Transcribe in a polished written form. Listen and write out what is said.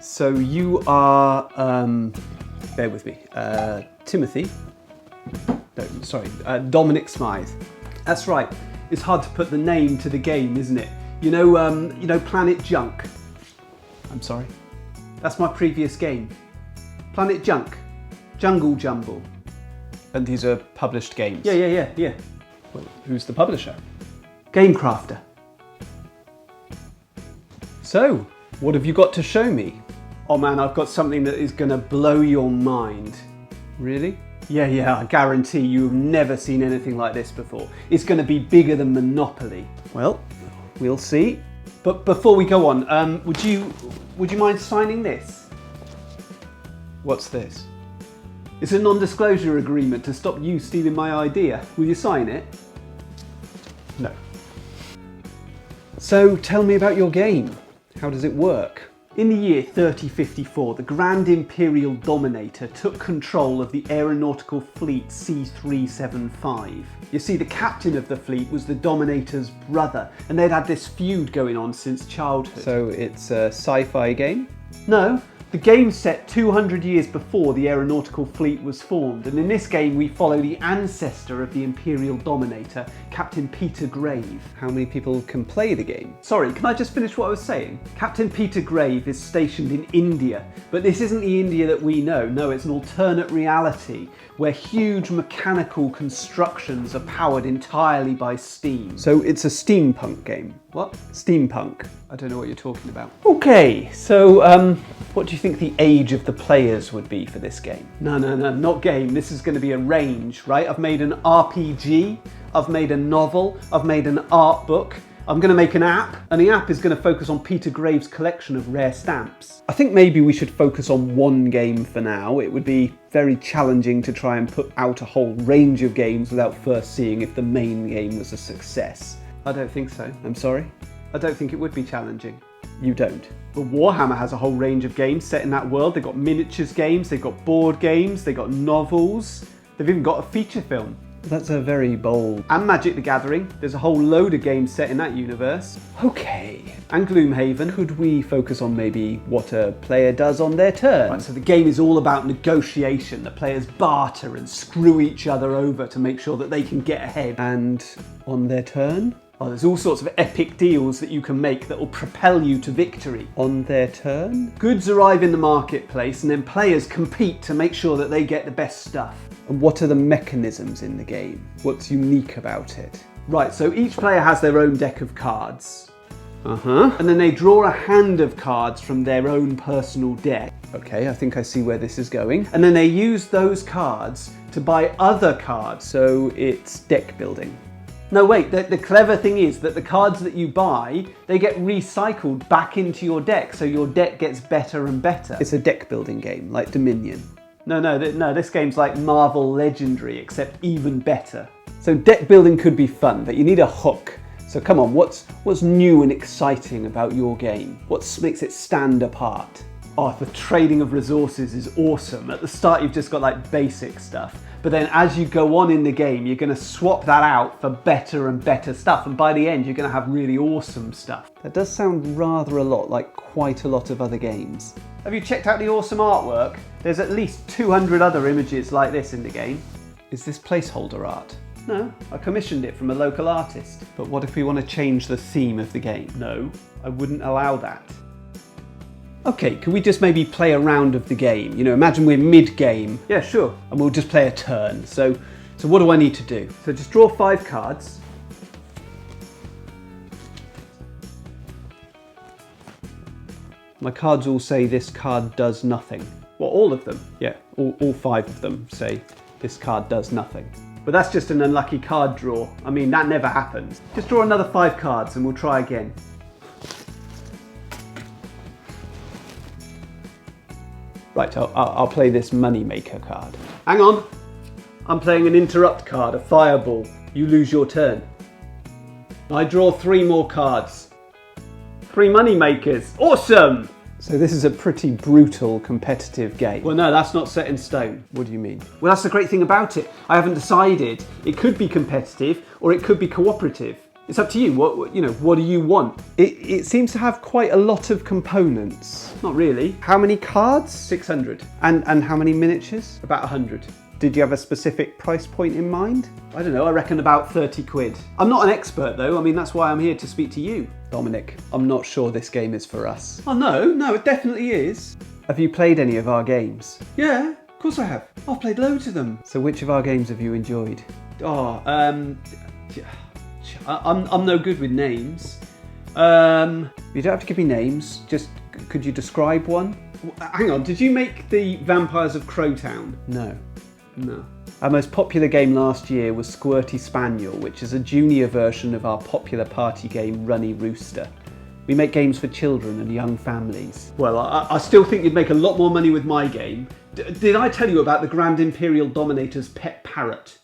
So you are, bear with me, Timothy. No, sorry, Dominic Smythe. That's right. It's hard to put the name to the game, isn't it? You know Planet Junk. I'm sorry. That's my previous game. Planet Junk. Jungle Jumble. And these are published games? Yeah. Well, who's the publisher? Game Crafter. So, what have you got to show me? Oh man, I've got something that is gonna blow your mind. Really? Yeah, I guarantee you've never seen anything like this before. It's gonna be bigger than Monopoly. Well, we'll see. But before we go on, would you mind signing this? What's this? It's a non-disclosure agreement to stop you stealing my idea. Will you sign it? No. So, tell me about your game. How does it work? In the year 3054, the Grand Imperial Dominator took control of the aeronautical fleet C-375. You see, the captain of the fleet was the Dominator's brother, and they'd had this feud going on since childhood. So it's a sci-fi game? No, the game's set 200 years before the aeronautical fleet was formed, and in this game we follow the ancestor of the Imperial Dominator, Captain Peter Grave. How many people can play the game? Sorry, can I just finish what I was saying? Captain Peter Grave is stationed in India, but this isn't the India that we know. No, it's an alternate reality where huge mechanical constructions are powered entirely by steam. So it's a steampunk game? What? Steampunk. I don't know what you're talking about. Okay, so what do you think the age of the players would be for this game? No, not game. This is going to be a range, right? I've made an RPG, I've made a novel, I've made an art book, I'm going to make an app, and the app is going to focus on Peter Grave's collection of rare stamps. I think maybe we should focus on one game for now. It would be very challenging to try and put out a whole range of games without first seeing if the main game was a success. I don't think so. I'm sorry? I don't think it would be challenging. You don't? But Warhammer has a whole range of games set in that world. They've got miniatures games, they've got board games, they've got novels, they've even got a feature film. That's a very bold... And Magic the Gathering. There's a whole load of games set in that universe. Okay. And Gloomhaven. Could we focus on maybe what a player does on their turn? Right, so the game is all about negotiation. The players barter and screw each other over to make sure that they can get ahead. And on their turn? Oh, there's all sorts of epic deals that you can make that will propel you to victory. On their turn? Goods arrive in the marketplace and then players compete to make sure that they get the best stuff. And what are the mechanisms in the game? What's unique about it? Right, so each player has their own deck of cards. Uh-huh. And then they draw a hand of cards from their own personal deck. Okay, I think I see where this is going. And then they use those cards to buy other cards. So it's deck building. No, wait, the clever thing is that the cards that you buy, they get recycled back into your deck, so your deck gets better and better. It's a deck building game, like Dominion. No, this game's like Marvel Legendary, except even better. So deck building could be fun, but you need a hook. So come on, what's new and exciting about your game? What makes it stand apart? Oh, the trading of resources is awesome. At the start, you've just got like basic stuff. But then as you go on in the game, you're going to swap that out for better and better stuff. And by the end, you're going to have really awesome stuff. That does sound rather a lot like quite a lot of other games. Have you checked out the awesome artwork? There's at least 200 other images like this in the game. Is this placeholder art? No, I commissioned it from a local artist. But what if we want to change the theme of the game? No, I wouldn't allow that. Okay, could we just maybe play a round of the game? You know, imagine we're mid-game. Yeah, sure. And we'll just play a turn. So what do I need to do? So just draw 5 cards. My cards all say this card does nothing. What, all of them? Yeah, all 5 of them say this card does nothing. But that's just an unlucky card draw. I mean, that never happens. Just draw another 5 cards and we'll try again. Right, I'll play this Moneymaker card. Hang on. I'm playing an interrupt card, a fireball. You lose your turn. I draw 3 more cards. 3 Moneymakers. Awesome! So this is a pretty brutal competitive game. Well, no, that's not set in stone. What do you mean? Well, that's the great thing about it. I haven't decided. It could be competitive or it could be cooperative. It's up to you. What do you want? It seems to have quite a lot of components. Not really. How many cards? 600. And how many miniatures? About 100. Did you have a specific price point in mind? I don't know, I reckon about 30 quid. I'm not an expert though, I mean that's why I'm here to speak to you. Dominic, I'm not sure this game is for us. Oh no, it definitely is. Have you played any of our games? Yeah, of course I have. I've played loads of them. So which of our games have you enjoyed? I'm no good with names. You don't have to give me names, just could you describe one? Hang on, did you make the Vampires of Crowtown? No. No. Our most popular game last year was Squirty Spaniel, which is a junior version of our popular party game Runny Rooster. We make games for children and young families. Well, I still think you'd make a lot more money with my game. Did I tell you about the Grand Imperial Dominator's pet parrot?